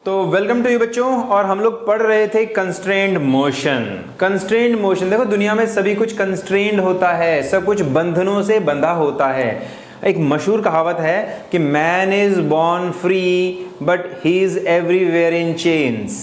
तो welcome to you बच्चों। और हम लोग पढ़ रहे थे कंस्ट्रेंड मोशन। कंस्ट्रेंड मोशन, देखो दुनिया में सभी कुछ कंस्ट्रेंड होता है, सब कुछ बंधनों से बंधा होता है। एक मशहूर कहावत है कि man is born free but he is everywhere in chains.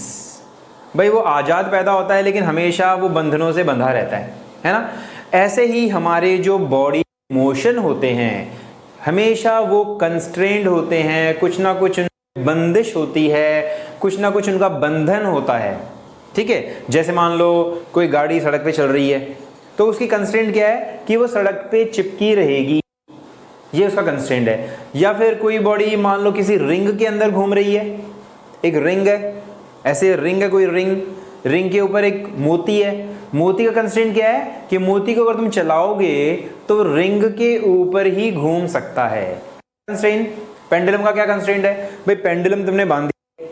भाई वो आज़ाद पैदा होता है लेकिन हमेशा वो बंधनों से बंधा रहता है ना। ऐसे ही हमारे जो बॉडी मोशन होते हैं हमेशा वो कंस्ट्रेंड होते हैं, कुछ ना कुछ बंदिश होती है, कुछ ना कुछ उनका बंधन होता है। ठीक है, जैसे मान लो कोई गाड़ी सड़क पे चल रही है तो उसकी कंस्ट्रेंट क्या है कि वो सड़क पे चिपकी रहेगी, ये उसका कंस्ट्रेंट है। या फिर कोई बॉडी मान लो किसी रिंग के अंदर घूम रही है, एक रिंग है, ऐसे रिंग है, कोई रिंग के ऊपर एक मोती है। मोती का कंस्ट्रेंट क्या है कि मोती को अगर तुम चलाओगे तो रिंग के ऊपर ही घूम सकता है। कंस्ट्रेंट पेंडुलम का क्या कंस्ट्रेंट है? भाई पेंडुलम तुमने बांध दिया,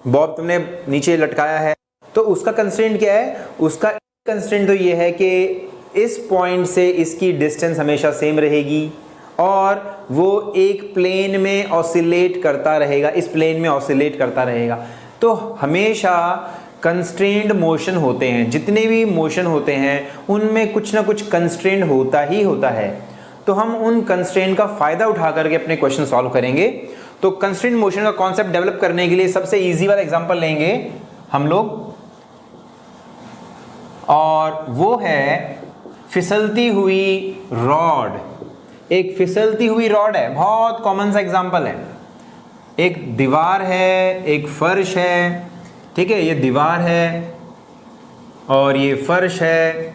बॉब तुमने नीचे लटकाया है, तो उसका कंस्ट्रेंट क्या है? उसका कंस्ट्रेंट तो ये है कि इस पॉइंट से इसकी डिस्टेंस हमेशा सेम रहेगी और वो एक प्लेन में ऑसिलेट करता रहेगा, इस प्लेन में ऑसिलेट करता रहेगा। तो हमेशा कंस्ट्रेंड मोशन होते हैं, जितने भी मोशन होते हैं उनमें कुछ ना कुछ कंस्ट्रेंट होता ही होता है। तो हम उन कंस्ट्रेंट का फायदा उठा करके अपने क्वेश्चन सॉल्व करेंगे। तो कंस्ट्रेंट मोशन का कॉन्सेप्ट डेवलप करने के लिए सबसे इजी वाला एग्जांपल लेंगे हम लोग, और वो है फिसलती हुई रॉड। एक फिसलती हुई रॉड है, बहुत कॉमन सा एग्जांपल है। एक दीवार है, एक फर्श है, ठीक है, ये दीवार है और ये फर्श है,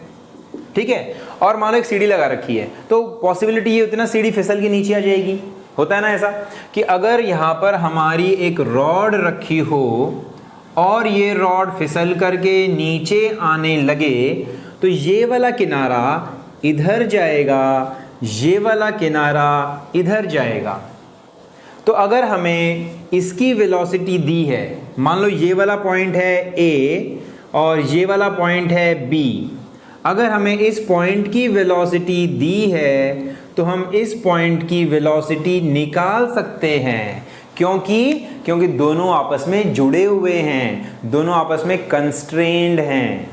ठीक है, और मान लो एक सीढ़ी लगा रखी है। तो पॉसिबिलिटी ये होती है ना सीढ़ी फिसल के नीचे आ जाएगी। होता है ना ऐसा कि अगर यहाँ पर हमारी एक रॉड रखी हो और ये रॉड फिसल करके नीचे आने लगे तो ये वाला किनारा इधर जाएगा, ये वाला किनारा इधर जाएगा। तो अगर हमें इसकी वेलोसिटी दी है, मान लो ये वाला पॉइंट है A और ये वाला पॉइंट है B, अगर हमें इस पॉइंट की वेलोसिटी दी है तो हम इस पॉइंट की वेलोसिटी निकाल सकते हैं। क्योंकि दोनों आपस में जुड़े हुए हैं, दोनों आपस में कंस्ट्रेंड हैं।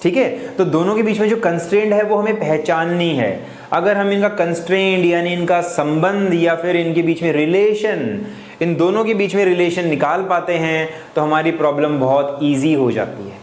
ठीक है, तो दोनों के बीच में जो कंस्ट्रेंट है वो हमें पहचाननी है। अगर हम इनका कंस्ट्रेंट यानी इनका संबंध या फिर इनके बीच में रिलेशन, इन दोनों के बीच में रिलेशन निकाल पाते हैं तो हमारी प्रॉब्लम बहुत इजी हो जाती है।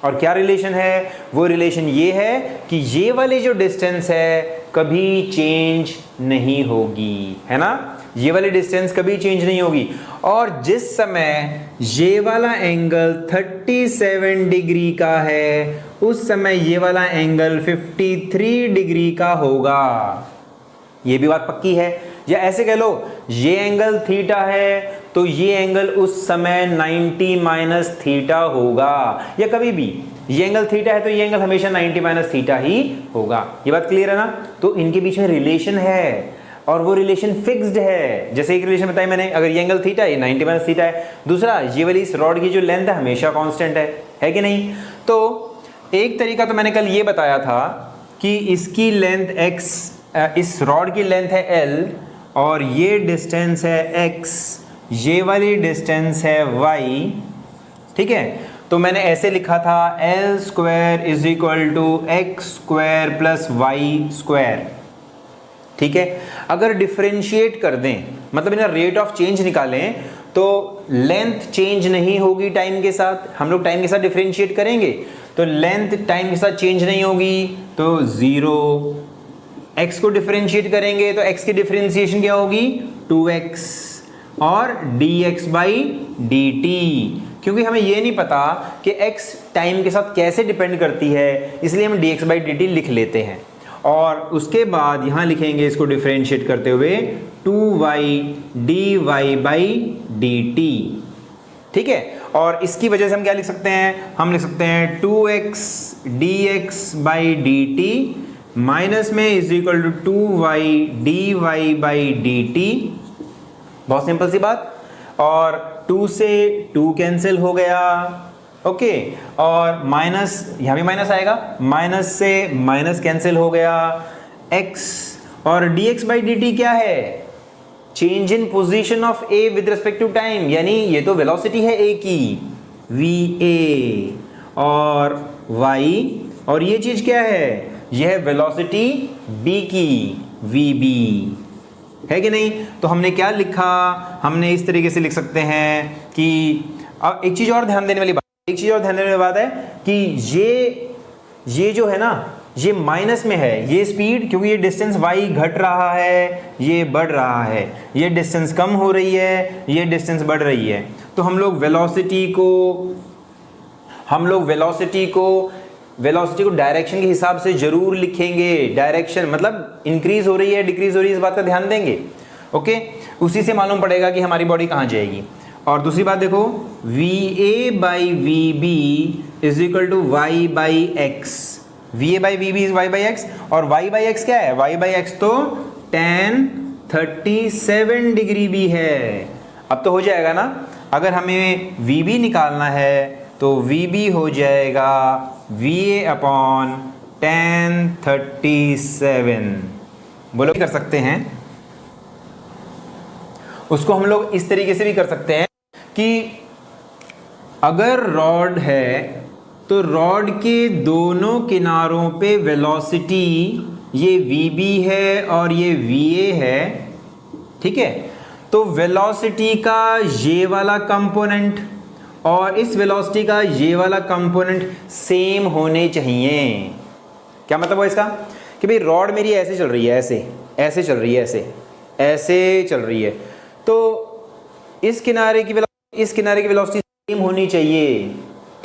और क्या रिलेशन है? वो रिलेशन ये है कि ये वाली जो डिस्टेंस है कभी चेंज नहीं होगी, है ना, ये वाली डिस्टेंस कभी चेंज नहीं होगी। और जिस समय ये वाला एंगल 37 डिग्री का है उस समय ये वाला एंगल 53 डिग्री का होगा। ये भी बात पक्की है। या ऐसे कह लो ये एंगल थीटा है तो ये एंगल उस समय 90 माइनस थीटा होगा। या कभी भी ये एंगल थीटा है तो ये एंगल हमेशा 90 माइनस थीटा ही होगा। ये बात क्लियर है ना? तो इनके बीच में रिलेशन है और वो रिलेशन फिक्स्ड है। जैसे एक रिलेशन बताई मैंने, अगर ये एंगल थीटा है, ये 90 माइनस थीटा है। दूसरा, ये वाली इस रॉड की जो लेंथ है हमेशा कांस्टेंट है कि नहीं? तो एक तरीका तो मैंने कल ये बताया था कि इसकी लेंथ x, इस रॉड की लेंथ है l और ये डिस्टेंस है x, ये वाली डिस्टेंस है y, ठीक है। तो मैंने ऐसे लिखा था l square is equal to x square plus y square, ठीक है। अगर डिफरेंशिएट कर दें, मतलब इनका रेट ऑफ चेंज निकालें, तो लेंथ चेंज नहीं होगी टाइम के साथ। हम लोग टाइम के साथ डिफरेंशिएट करेंगे तो लेंथ टाइम के साथ चेंज नहीं होगी, तो 0। x को डिफरेंशिएट करेंगे तो x की डिफरेंशिएशन क्या होगी? 2x और dx बाई dt। क्योंकि हमें ये नहीं पता कि x टाइम के साथ कैसे डिपेंड करती है, इसलिए हम dx बाई dt लिख लेते हैं। और उसके बाद यहाँ लिखेंगे इसको डिफरेंशिएट करते हुए 2y dy बाई dt, ठीक है। और इसकी वजह से हम क्या लिख सकते हैं? हम लिख सकते हैं 2x dx by dt minus में is equal to 2y dy by dt। बहुत सिंपल सी बात। और 2 से 2 कैंसिल हो गया, ओके। और माइनस, यहाँ भी माइनस आएगा, माइनस से माइनस कैंसिल हो गया, x और dx बाई dt क्या है? Change in position of A with respect to time, यानी ये तो वेलोसिटी है ए की va और y, और ये चीज क्या है, यह है वेलोसिटी b की vb, है कि नहीं। तो हमने क्या लिखा, हमने इस तरीके से लिख सकते हैं कि अब एक चीज और ध्यान देने वाली बात है कि ये जो है ना, ये माइनस में है ये स्पीड, क्योंकि ये डिस्टेंस y घट रहा है, ये बढ़ रहा है, ये डिस्टेंस कम हो रही है, ये डिस्टेंस बढ़ रही है। तो हम लोग वेलोसिटी को डायरेक्शन के हिसाब से जरूर लिखेंगे। डायरेक्शन मतलब इंक्रीज हो रही है, डिक्रीज हो रही है, इस बात का ध्यान देंगे। ओके, उसी से मालूम पड़ेगा कि हमारी बॉडी कहाँ जाएगी। और दूसरी बात देखो, va by V B is equal to Y by X. va by V B is Y by X, और y बाई एक्स क्या है, y बाई एक्स तो tan 37 डिग्री भी है। अब तो हो जाएगा ना, अगर हमें vb निकालना है तो vb हो जाएगा va अपॉन tan 37। बोलो कर सकते हैं, उसको हम लोग इस तरीके से भी कर सकते हैं कि अगर रॉड है तो रॉड के दोनों किनारों पे वेलोसिटी ये vb है और ये va है, ठीक है। तो वेलोसिटी का ये वाला कंपोनेंट और इस वेलोसिटी का ये वाला कंपोनेंट सेम होने चाहिए। क्या मतलब है इसका, कि भाई रॉड मेरी ऐसे चल रही है, ऐसे चल रही है, ऐसे चल रही है, तो इस किनारे की वेलोसिटी सेम होनी चाहिए,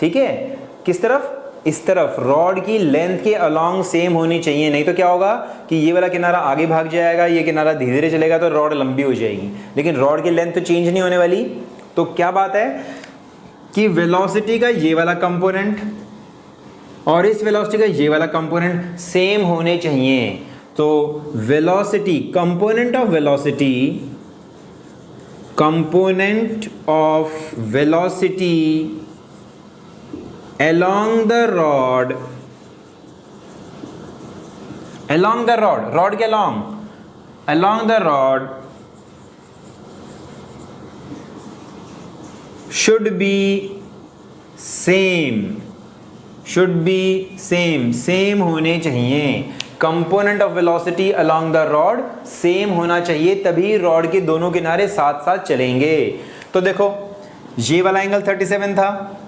ठीक है। किस तरफ, इस तरफ, रॉड की लेंथ के अलोंग सेम होनी चाहिए, नहीं तो क्या होगा कि ये वाला किनारा आगे भाग जाएगा, ये किनारा धीरे धीरे चलेगा तो रॉड लंबी हो जाएगी, लेकिन रॉड की लेंथ तो चेंज नहीं होने वाली। तो क्या बात है कि वेलोसिटी का ये वाला कंपोनेंट और इस वेलोसिटी का ये वाला कंपोनेंट सेम होने चाहिए। तो velocity, component of velocity along the rod, rod के along the rod should be same होने चाहिए। Component of velocity along the rod same होना चाहिए, तभी रॉड के दोनों किनारे साथ साथ चलेंगे। तो देखो, ये वाला एंगल 37 था,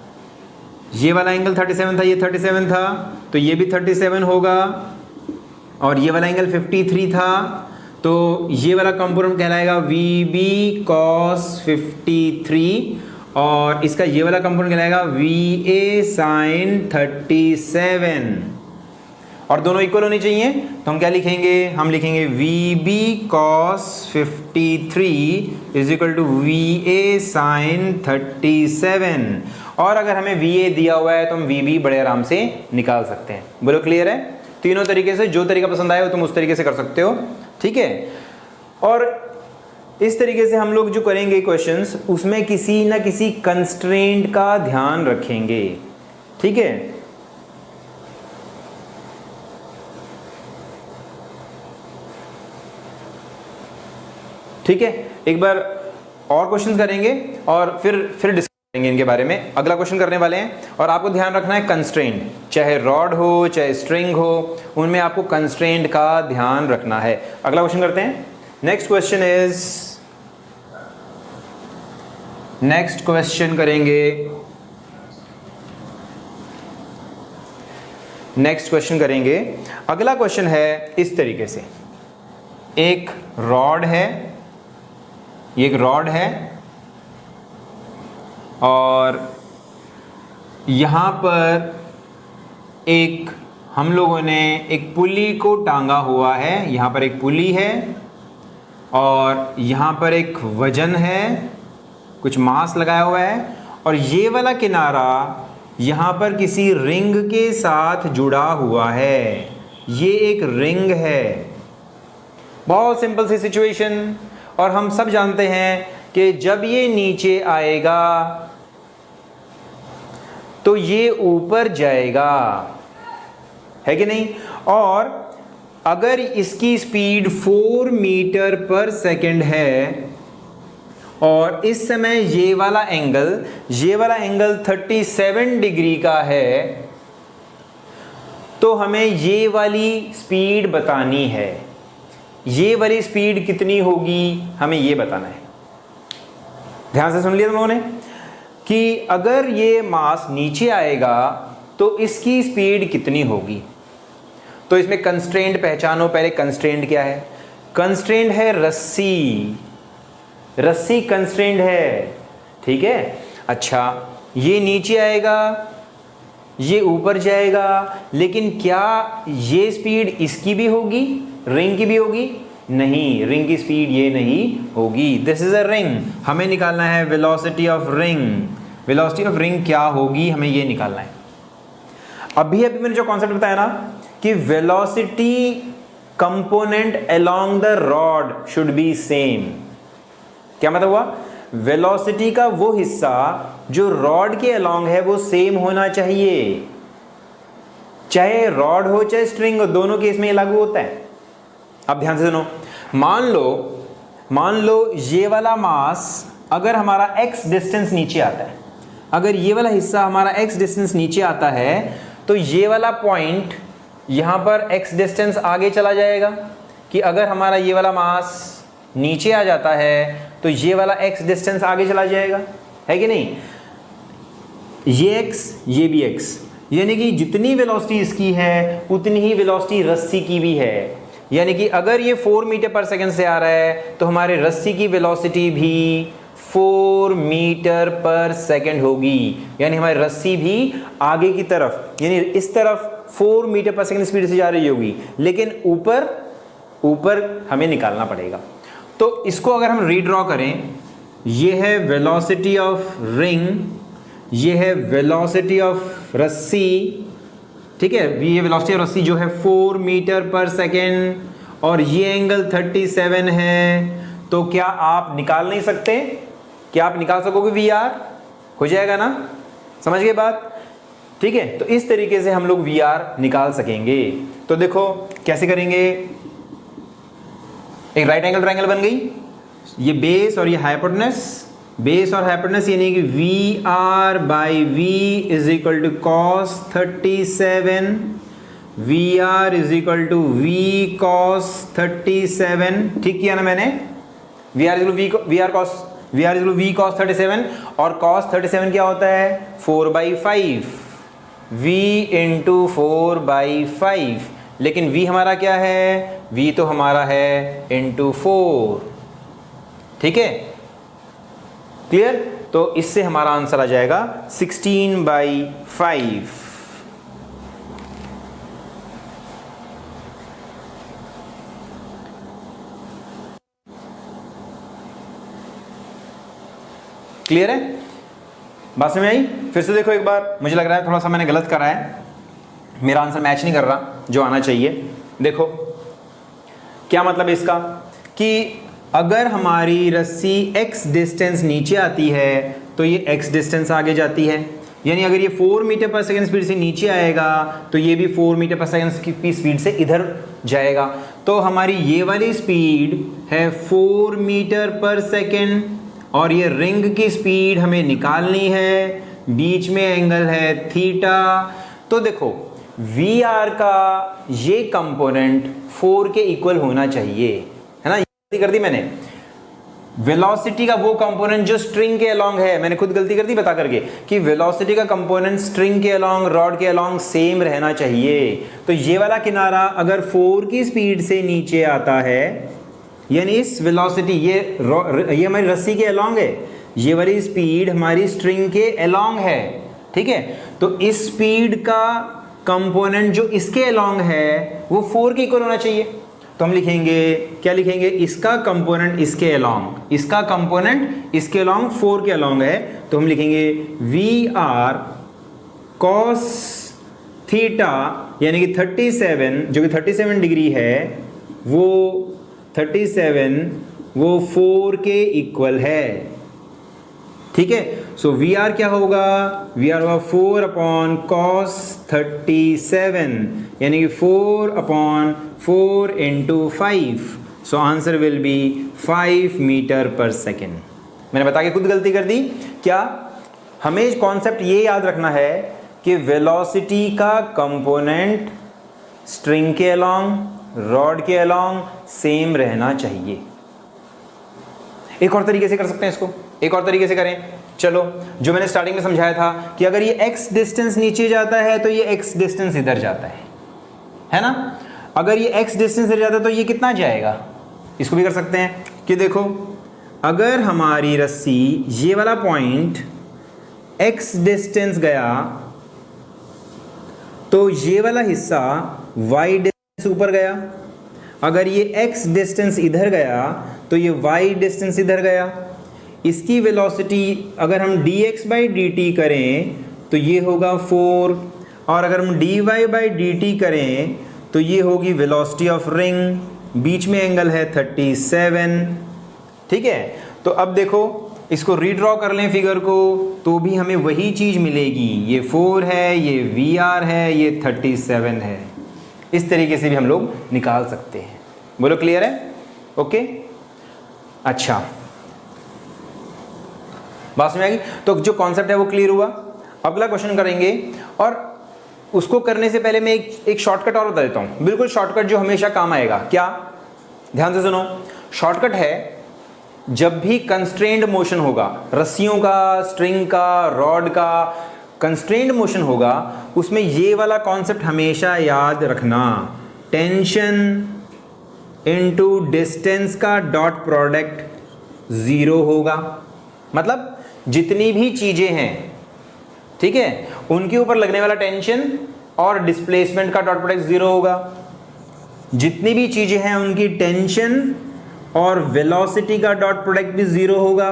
ये वाला एंगल 37 था, ये 37 था, तो ये भी 37 होगा, और ये वाला एंगल 53 था, तो ये वाला कंपोनेंट कहलाएगा VB cos 53, और इसका ये वाला कंपोनेंट कहलाएगा VA sin 37, और दोनों इक्वल होनी चाहिए। तो हम क्या लिखेंगे, हम लिखेंगे VB cos 53 is equal to VA sin 37, और अगर हमें VA दिया हुआ है तो हम VB बड़े आराम से निकाल सकते हैं। बोलो क्लियर है। तीनों तरीके से, जो तरीका पसंद आए हो तुम उस तरीके से कर सकते हो, ठीक है। और इस तरीके से हम लोग जो करेंगे क्वेश्चंस, उसमें किसी ना किसी कंस्ट्रेंट का ध्यान रखेंगे, ठीक है। ठीक है, एक बार और क्वेश्चंस करेंगे और फिर डिस्कस करेंगे इनके बारे में। अगला क्वेश्चन करने वाले हैं, और आपको ध्यान रखना है कंस्ट्रेंट, चाहे रॉड हो चाहे स्ट्रिंग हो, उनमें आपको कंस्ट्रेंट का ध्यान रखना है। अगला क्वेश्चन करते हैं। नेक्स्ट क्वेश्चन करेंगे। अगला क्वेश्चन है इस तरीके से, एक रॉड है, और यहाँ पर हम लोगों ने एक पुली को टांगा हुआ है। यहाँ पर एक पुली है और यहाँ पर एक वजन है, कुछ मास लगाया हुआ है, और ये वाला किनारा यहाँ पर किसी रिंग के साथ जुड़ा हुआ है। ये एक रिंग है, बहुत सिंपल सी सिचुएशन। और हम सब जानते हैं कि जब ये नीचे आएगा तो ये ऊपर जाएगा, है कि नहीं। और अगर इसकी स्पीड 4 मीटर पर सेकंड है और इस समय ये वाला एंगल 37 डिग्री का है, तो हमें ये वाली स्पीड बतानी है। ये वाली स्पीड कितनी होगी हमें ये बताना है। ध्यान से सुन लिया तुम लोगों ने कि अगर ये मास नीचे आएगा तो इसकी स्पीड कितनी होगी। तो इसमें कंस्ट्रेंट पहचानो। पहले कंस्ट्रेंट क्या है? कंस्ट्रेंट है रस्सी कंस्ट्रेंट है, ठीक है। अच्छा, ये नीचे आएगा, ये ऊपर जाएगा, लेकिन क्या ये स्पीड इसकी भी होगी, रिंग की भी होगी? नहीं, रिंग की स्पीड ये नहीं होगी। दिस इज अ रिंग, हमें निकालना है velocity of ring. Velocity of ring क्या होगी हमें ये निकालना है। अभी मैंने जो कॉन्सेप्ट बताया ना कि velocity component along the rod should be same. क्या मतलब हुआ? वेलोसिटी का वो हिस्सा जो रॉड के अलोंग है वो सेम होना चाहिए, चाहे रॉड हो चाहे स्ट्रिंग हो, दोनों केस में ये लागू होता है। अब ध्यान से सुनो, मान लो ये वाला मास अगर हमारा x डिस्टेंस नीचे आता है, अगर ये वाला हिस्सा हमारा x डिस्टेंस नीचे आता है तो ये वाला पॉइंट यहां पर x डिस्टेंस आगे चला जाएगा। कि अगर हमारा ये वाला मास नीचे आ जाता है तो ये वाला x डिस्टेंस आगे चला जाएगा, है कि नहीं? ये x, ये भी x, यानी कि जितनी वेलोसिटी इसकी है उतनी ही वेलोसिटी रस्सी की भी है। यानी कि अगर ये 4 मीटर पर सेकंड से आ रहा है तो हमारे रस्सी की वेलोसिटी भी 4 मीटर पर सेकंड होगी। यानी हमारी रस्सी भी आगे की तरफ, यानी इस तरफ 4 मीटर पर सेकंड स्पीड से जा रही होगी, लेकिन ऊपर हमें निकालना पड़ेगा। तो इसको अगर हम रीड्रॉ करें, ये है वेलोसिटी ऑफ रिंग, ये है वेलोसिटी ऑफ रस्सी, ठीक है। ये वेलोसिटी ऑफ रस्सी जो है 4 मीटर पर सेकेंड और ये एंगल 37 है। तो क्या आप निकाल नहीं सकते? क्या आप निकाल सकोगे? VR हो जाएगा ना? समझ गए बात? ठीक है, तो इस तरीके से हम लोग VR निकाल सकेंगे। तो देखो कैसे करेंगे। एक राइट एंगल ट्रायंगल बन गई, ये बेस और ये हाइपोटेनस, बेस और हाइपोटेनस, यानी कि VR by V is equal to cos 37, VR is equal to V cos 37। ठीक किया ना मैंने? VR is equal to V cos 37 और कॉस 37 क्या होता है? 4/5, V इंटू 4/5। लेकिन V हमारा क्या है? V तो हमारा है इंटू 4, ठीक है, क्लियर? तो इससे हमारा आंसर आ जाएगा 16/5। क्लियर है? बात समझ आई? फिर से देखो एक बार, मुझे लग रहा है थोड़ा सा मैंने गलत करा है, मेरा आंसर मैच नहीं कर रहा जो आना चाहिए। देखो क्या मतलब है इसका कि अगर हमारी रस्सी x डिस्टेंस नीचे आती है तो ये x डिस्टेंस आगे जाती है। यानी अगर ये 4 मीटर पर सेकंड स्पीड से नीचे आएगा तो ये भी 4 मीटर पर सेकंड की स्पीड से इधर जाएगा। तो हमारी ये वाली स्पीड है 4 मीटर पर सेकंड और ये रिंग की स्पीड हमें निकालनी है, बीच में एंगल है थीटा। तो देखो VR का ये कंपोनेंट 4 के इक्वल होना चाहिए, है ना? गलती कर दी मैंने। वेलोसिटी का वो कंपोनेंट जो स्ट्रिंग के अलोंग है, मैंने खुद गलती कर दी बता करके कि वेलोसिटी का कंपोनेंट स्ट्रिंग के अलोंग, रॉड के अलोंग सेम रहना चाहिए। तो ये वाला किनारा अगर 4 की स्पीड से नीचे आता है, यानी इस वेलोसिटी, ये हमारी रस्सी के अलोंग है, ये वाली स्पीड हमारी स्ट्रिंग के अलोंग है, ठीक है। तो इस स्पीड का कंपोनेंट जो इसके अलोंग है वो 4 के इक्वल होना चाहिए। तो हम लिखेंगे, क्या लिखेंगे? इसका कंपोनेंट इसके अलोंग, इसका कंपोनेंट इसके अलोंग 4 के अलोंग है, तो हम लिखेंगे VR cos थीटा, यानी कि 37, जो कि 37 डिग्री है, वो 37 वो 4 के इक्वल है, ठीक है। सो VR क्या होगा? VR होगा 4 cos 37, यानी कि 4 into 5। So answer will be 5 metre per second. मैंने बता के खुद गलती कर दी। क्या हमें कॉन्सेप्ट ये याद रखना है कि वेलोसिटी का कंपोनेंट स्ट्रिंग के अलोंग, रॉड के अलोंग सेम रहना चाहिए। एक और तरीके से कर सकते हैं इसको, एक और तरीके से करें। चलो, जो मैंने स्टार्टिंग में समझाया था कि अगर ये x डिस्टेंस नीचे जाता है तो ये x डिस्टेंस इधर जाता है ना। अगर ये x डिस्टेंस इधर जाता है तो ये कितना जाएगा, इसको भी कर सकते हैं कि देखो, अगर हमारी रस्सी ये वाला पॉइंट x डिस्टेंस गया तो ये वाला हिस्सा y डिस्टेंस ऊपर गया। अगर ये x डिस्टेंस इधर गया तो ये y डिस्टेंस इधर गया। इसकी वेलोसिटी अगर हम dx/dt करें तो ये होगा 4, और अगर हम dy/dt करें तो ये होगी वेलोसिटी ऑफ रिंग, बीच में एंगल है 37। ठीक है, तो अब देखो इसको रीड्रॉ कर लें फिगर को तो भी हमें वही चीज़ मिलेगी। ये 4 है, ये VR है, ये 37 है। इस तरीके से भी हम लोग निकाल सकते हैं। बोलो क्लियर है? ओके, अच्छा, बात समझ आ गई? तो जो कॉन्सेप्ट है वो क्लियर हुआ। अगला क्वेश्चन करेंगे, और उसको करने से पहले मैं एक शॉर्टकट और बता देता हूँ, बिल्कुल शॉर्टकट जो हमेशा काम आएगा। क्या? ध्यान से सुनो। शॉर्टकट है, जब भी कंस्ट्रेंड मोशन होगा, रस्सियों का, स्ट्रिंग का, रॉड का कंस्ट्रेंड मोशन होगा, उसमें ये वाला कॉन्सेप्ट हमेशा याद रखना, टेंशन इनटू डिस्टेंस का डॉट प्रोडक्ट 0 होगा। मतलब जितनी भी चीजें हैं, ठीक है, उनके ऊपर लगने वाला टेंशन और डिस्प्लेसमेंट का डॉट प्रोडक्ट 0 होगा। जितनी भी चीजें हैं उनकी टेंशन और वेलोसिटी का डॉट प्रोडक्ट भी 0 होगा,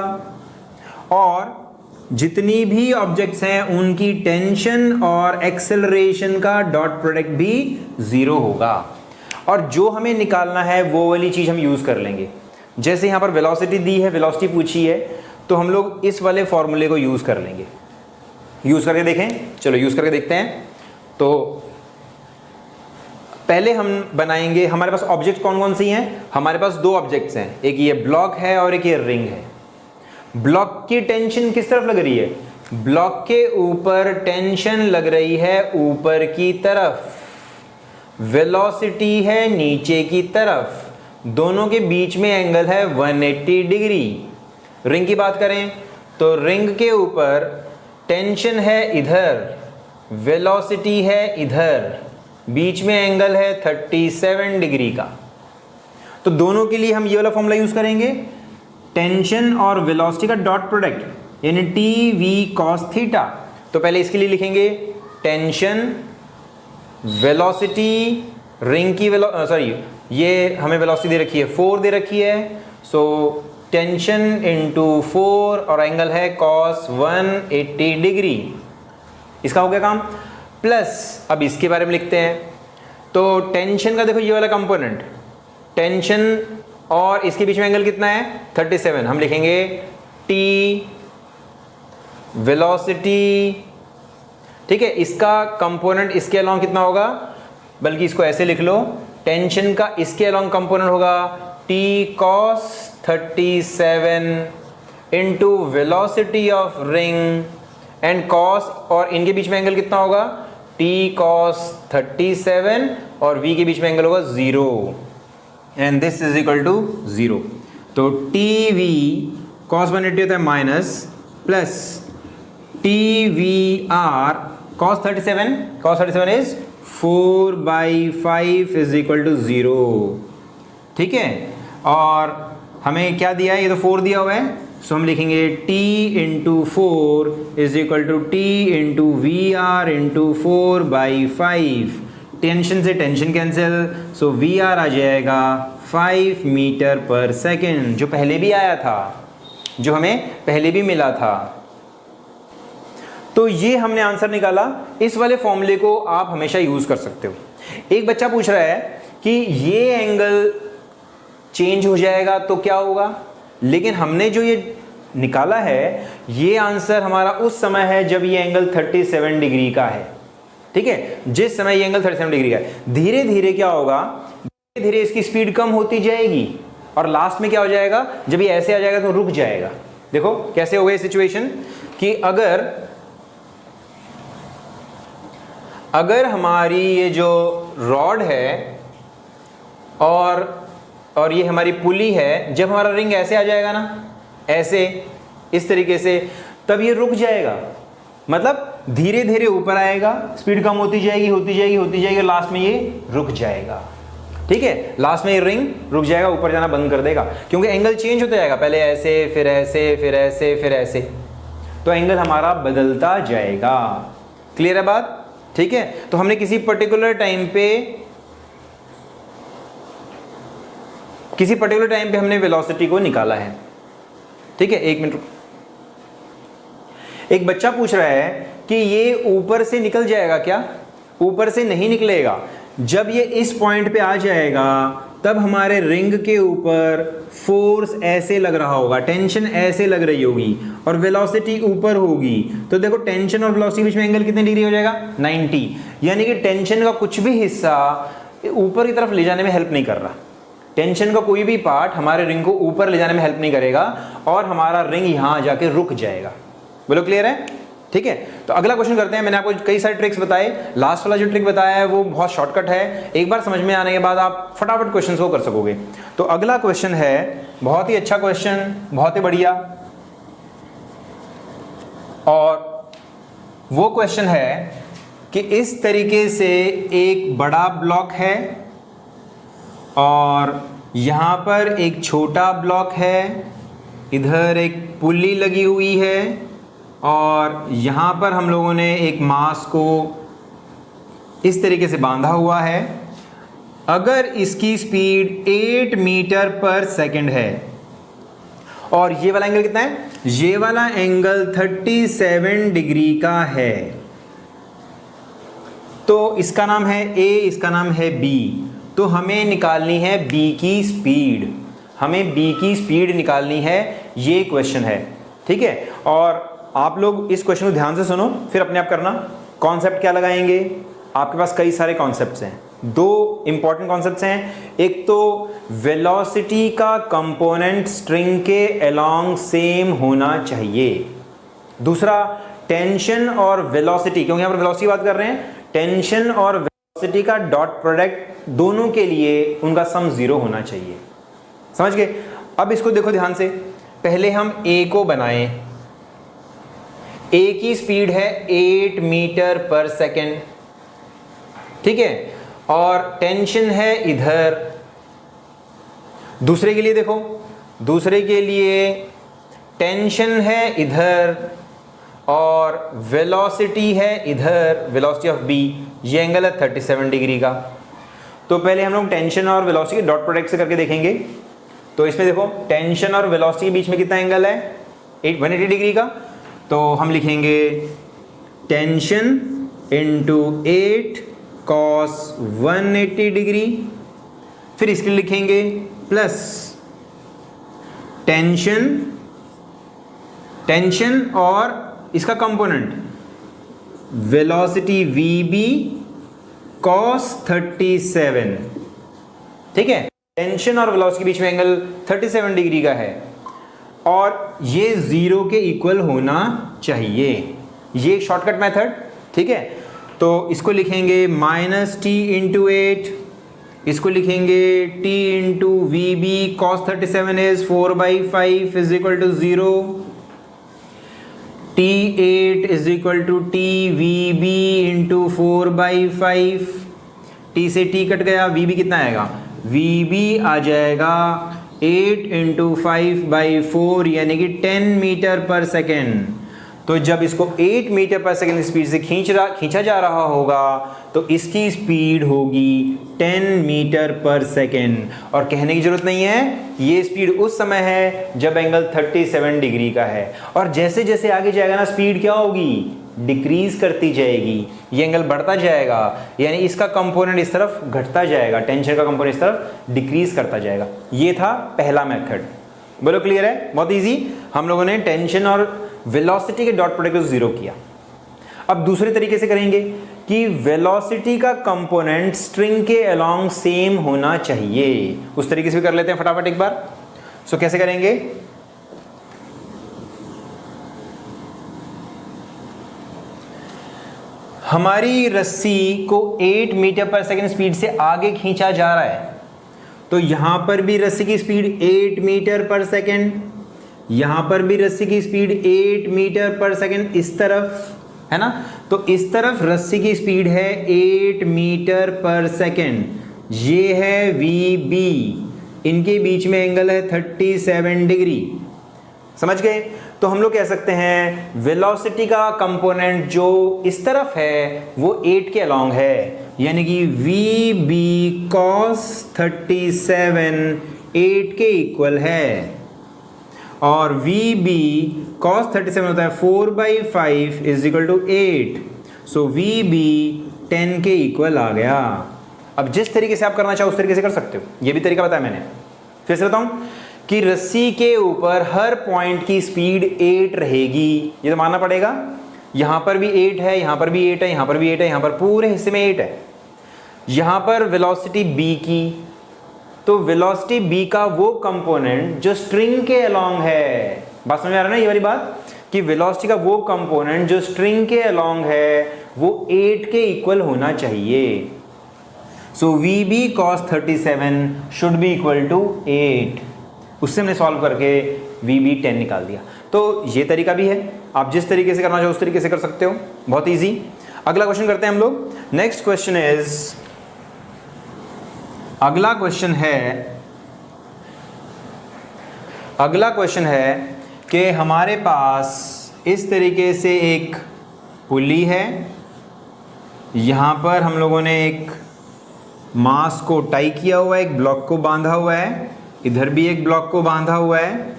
और जितनी भी ऑब्जेक्ट्स हैं उनकी टेंशन और एक्सेलरेशन का डॉट प्रोडक्ट भी 0 होगा। और जो हमें निकालना है वो वाली चीज हम यूज कर लेंगे। जैसे यहां पर वेलोसिटी दी है, वेलोसिटी पूछी है, तो हम लोग इस वाले फॉर्मूले को यूज कर लेंगे। यूज करके देखें, चलो यूज करके देखते हैं। तो पहले हम बनाएंगे, हमारे पास ऑब्जेक्ट कौन कौन सी हैं? हमारे पास 2 ऑब्जेक्ट्स हैं, एक ये ब्लॉक है और एक ये रिंग है। ब्लॉक की टेंशन किस तरफ लग रही है? ब्लॉक के ऊपर टेंशन लग रही है ऊपर की तरफ, वेलोसिटी है नीचे की तरफ, दोनों के बीच में एंगल है 180 डिग्री। रिंग की बात करें तो रिंग के ऊपर टेंशन है इधर, वेलोसिटी है इधर, बीच में एंगल है 37 डिग्री का। तो दोनों के लिए हम ये वाला फॉर्मूला यूज करेंगे, टेंशन और वेलोसिटी का डॉट प्रोडक्ट यानी TV cos थीटा। तो पहले इसके लिए लिखेंगे टेंशन, वेलोसिटी, रिंग की ये हमें वेलोसिटी दे रखी है 4 दे रखी है, सो टेंशन इंटू 4 और एंगल है cos 180 डिग्री। इसका हो गया काम। प्लस अब इसके बारे में लिखते हैं, तो टेंशन का देखो ये वाला कंपोनेंट, टेंशन और इसके बीच में एंगल कितना है 37, हम लिखेंगे T, वेलोसिटी, ठीक है, इसका कंपोनेंट इसके अलोंग कितना होगा, बल्कि इसको ऐसे लिख लो, टेंशन का इसके अलोंग कंपोनेंट होगा T cos 37 into velocity of ring and cos, और इनके बीच में एंगल कितना होगा T cos 37 और V के बीच में एंगल होगा 0 and this is equal to 0। तो TV cos 180 होता है minus plus TVR cos 37 is 4/5 is equal to 0। ठीक है, और हमें क्या दिया है, ये तो 4 दिया हुआ है, सो हम लिखेंगे T into 4 is equal to T into VR into 4/5। Tension से टेंशन कैंसिल, सो VR आ जाएगा 5 मीटर पर सेकेंड, जो पहले भी आया था, जो हमें पहले भी मिला था। तो ये हमने आंसर निकाला। इस वाले फॉर्मूले को आप हमेशा यूज कर सकते हो। एक बच्चा पूछ रहा है कि ये एंगल चेंज हो जाएगा तो क्या होगा, लेकिन हमने जो ये निकाला है ये आंसर हमारा उस समय है जब ये एंगल 37 डिग्री का है। ठीक है, जिस समय ये एंगल 37 डिग्री का है, धीरे धीरे क्या होगा, धीरे धीरे इसकी स्पीड कम होती जाएगी और लास्ट में क्या हो जाएगा, जब ये ऐसे आ जाएगा तो रुक जाएगा। देखो कैसे हो गई सिचुएशन कि अगर हमारी ये जो रॉड है और ये हमारी पुली है, जब हमारा रिंग ऐसे आ जाएगा ना, ऐसे इस तरीके से, तब ये रुक जाएगा, मतलब धीरे धीरे ऊपर आएगा, स्पीड कम होती जाएगी होती जाएगी होती जाएगी, लास्ट में ये रुक जाएगा। ठीक है, लास्ट में ये रिंग रुक जाएगा, ऊपर जाना बंद कर देगा, क्योंकि एंगल चेंज होता जाएगा, पहले ऐसे फिर ऐसे फिर ऐसे फिर ऐसे, तो एंगल हमारा बदलता जाएगा। क्लियर है बात? ठीक है, तो हमने किसी पर्टिकुलर टाइम पे हमने वेलोसिटी को निकाला है। ठीक है, एक मिनट। एक बच्चा पूछ रहा है कि ये ऊपर से निकल जाएगा क्या? ऊपर से नहीं निकलेगा। जब ये इस पॉइंट पे आ जाएगा तब हमारे रिंग के ऊपर फोर्स ऐसे लग रहा होगा, टेंशन ऐसे लग रही होगी और वेलोसिटी ऊपर होगी। तो देखो टेंशन और वेलोसिटी के बीच में एंगल कितने डिग्री हो जाएगा? 90। यानी कि टेंशन का कुछ भी हिस्सा ऊपर की तरफ ले जाने में हेल्प नहीं कर रहा। टेंशन का कोई भी पार्ट हमारे रिंग को ऊपर ले जाने में हेल्प नहीं करेगा और हमारा रिंग यहां जाके रुक जाएगा। बोलो क्लियर है? ठीक है, तो अगला क्वेश्चन करते हैं। मैंने आपको कई सारे ट्रिक्स बताए, लास्ट वाला जो ट्रिक बताया है वो बहुत शॉर्टकट है, एक बार समझ में आने के बाद आप फटाफट क्वेश्चन को कर सकोगे। तो अगला क्वेश्चन है, बहुत ही अच्छा क्वेश्चन, बहुत ही बढ़िया, और वो क्वेश्चन है कि इस तरीके से एक बड़ा ब्लॉक है और यहां पर एक छोटा ब्लॉक है, इधर एक पुल्ली लगी हुई है और यहाँ पर हम लोगों ने एक मास को इस तरीके से बांधा हुआ है। अगर इसकी स्पीड 8 मीटर पर सेकंड है और ये वाला एंगल कितना है? ये वाला एंगल 37 डिग्री का है, तो इसका नाम है A, इसका नाम है B। तो हमें निकालनी है B की स्पीड, हमें B की स्पीड निकालनी है, ये क्वेश्चन है। ठीक है, और आप लोग इस क्वेश्चन को ध्यान से सुनो, फिर अपने आप करना। कॉन्सेप्ट क्या लगाएंगे? आपके पास कई सारे कॉन्सेप्ट्स हैं, दो इंपॉर्टेंट कॉन्सेप्ट्स हैं। एक तो वेलोसिटी का कंपोनेंट स्ट्रिंग के अलोंग सेम होना चाहिए, दूसरा टेंशन और वेलोसिटी, क्योंकि यहाँ पर वेलोसिटी बात कर रहे हैं, टेंशन और वेलोसिटी का डॉट प्रोडक्ट दोनों के लिए उनका सम 0 होना चाहिए। समझ गए? अब इसको देखो ध्यान से, पहले हम A को बनाएं। A की स्पीड है 8 मीटर पर सेकेंड, ठीक है, और टेंशन है इधर। दूसरे के लिए देखो, दूसरे के लिए टेंशन है इधर और वेलोसिटी है इधर, वेलोसिटी ऑफ B, ये एंगल है 37 डिग्री का। तो पहले हम लोग टेंशन और वेलोसिटी के डॉट प्रोडक्ट से करके देखेंगे। तो इसमें देखो टेंशन और वेलोसिटी के बीच में कितना एंगल है? 180 डिग्री का। तो हम लिखेंगे टेंशन इंटू 8 कॉस 180 डिग्री, फिर इसके लिए लिखेंगे प्लस टेंशन और इसका कंपोनेंट वेलोसिटी VB cos 37। ठीक है, टेंशन और वेलोसिटी के बीच में एंगल 37 डिग्री का है और ये 0 के इक्वल होना चाहिए। ये एक शॉर्टकट मेथड, ठीक है। तो इसको लिखेंगे -t इंटू 8, इसको लिखेंगे t into VB cos 37 is 4/5 is equal to 0, T8 is equal to TVB into 4/5, T से T कट गया, VB कितना आएगा? VB आ जाएगा 8 इंटू 5/4 यानी कि 10 मीटर पर सेकेंड। तो जब इसको 8 मीटर पर सेकेंड स्पीड से खींचा जा रहा होगा तो इसकी स्पीड होगी 10 मीटर पर सेकेंड। और कहने की जरूरत नहीं है, ये स्पीड उस समय है जब एंगल 37 डिग्री का है, और जैसे जैसे आगे जाएगा ना स्पीड क्या होगी? डिक्रीज करती जाएगी, ये एंगल बढ़ता जाएगा, यानी इसका कंपोनेंट इस तरफ घटता जाएगा, टेंशन का कंपोनेंट इस तरफ डिक्रीज करता जाएगा। ये था पहला मेथड। बोलो क्लियर है? बहुत इजी। हम लोगों ने टेंशन और वेलोसिटी के डॉट प्रोडक्ट को 0 किया। अब दूसरे तरीके से करेंगे कि वेलोसिटी का कंपोनेंट स्ट्रिंग के अलोंग सेम होना चाहिए। उस तरीके से भी कर लेते हैं फटाफट एक बार। सो कैसे करेंगे? हमारी रस्सी को 8 मीटर पर सेकंड स्पीड से आगे खींचा जा रहा है, तो यहां पर भी रस्सी की स्पीड 8 मीटर पर सेकंड, यहां पर भी रस्सी की स्पीड 8 मीटर पर सेकंड, इस तरफ है ना, तो इस तरफ रस्सी की स्पीड है 8 मीटर पर सेकंड, ये है VB, इनके बीच में एंगल है 37 डिग्री। समझ गए? तो हम लोग कह सकते हैं वेलोसिटी का कंपोनेंट जो इस तरफ है वो 8 के अलोंग है, यानी कि VB cos 37 8 के इक्वल है, और VB cos 37 होता है 4/5 is equal to 8, so VB 10 के इक्वल आ गया। अब जिस तरीके से आप करना चाहो उस तरीके से कर सकते हो, ये भी तरीका बताया मैंने। फिर से बताऊं कि रस्सी के ऊपर हर पॉइंट की स्पीड 8 रहेगी, ये तो मानना पड़ेगा। यहां पर भी 8 है, यहां पर भी 8 है, यहां पर भी 8 है, यहां पर पूरे हिस्से में 8 है। यहां पर वेलोसिटी B की, तो वेलोसिटी B का वो कंपोनेंट जो स्ट्रिंग के अलोंग है, बात समझ में आ रहा है ना ये वाली बात, कि वेलोसिटी का वो कंपोनेंट जो स्ट्रिंग के अलोंग है वो 8 के इक्वल होना चाहिए। So VB cos 37 should be equal to 8। उससे हमने सॉल्व करके VB 10 निकाल दिया। तो ये तरीका भी है, आप जिस तरीके से करना चाहो उस तरीके से कर सकते हो, बहुत इजी। अगला क्वेश्चन करते हैं हम लोग। नेक्स्ट क्वेश्चन इज, अगला क्वेश्चन है कि हमारे पास इस तरीके से एक पुली है, यहां पर हम लोगों ने एक मास को टाई किया हुआ है, एक ब्लॉक को बांधा हुआ है, इधर भी एक ब्लॉक को बांधा हुआ है।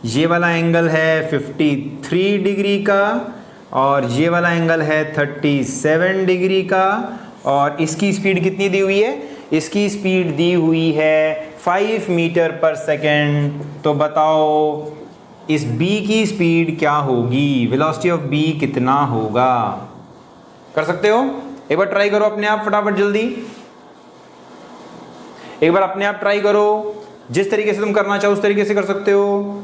ये वाला एंगल है 53 डिग्री का और ये वाला एंगल है 37 डिग्री का, और इसकी स्पीड कितनी दी हुई है? इसकी स्पीड दी हुई है 5 मीटर पर सेकेंड। तो बताओ इस B की स्पीड क्या होगी, वेलोसिटी ऑफ B कितना होगा? कर सकते हो? एक बार ट्राई करो अपने आप, फटाफट जल्दी एक बार अपने आप ट्राई करो, जिस तरीके से तुम करना चाहो उस तरीके से कर सकते हो।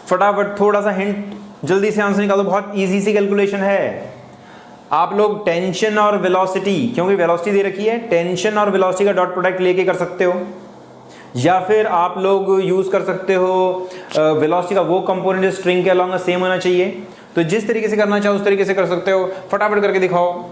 फटाफट थोड़ा सा हिंट, जल्दी से आंसर निकालो, बहुत इजी सी कैलकुलेशन है। आप लोग टेंशन और वेलोसिटी, क्योंकि वेलोसिटी दे रखी है, टेंशन और वेलोसिटी का डॉट प्रोडक्ट लेके कर सकते हो, या फिर आप लोग यूज कर सकते हो वेलोसिटी का वो कंपोनेंट जो स्ट्रिंग के अलोंग सेम होना चाहिए। तो जिस तरीके से करना चाहो उस तरीके से कर सकते हो, फटाफट करके दिखाओ।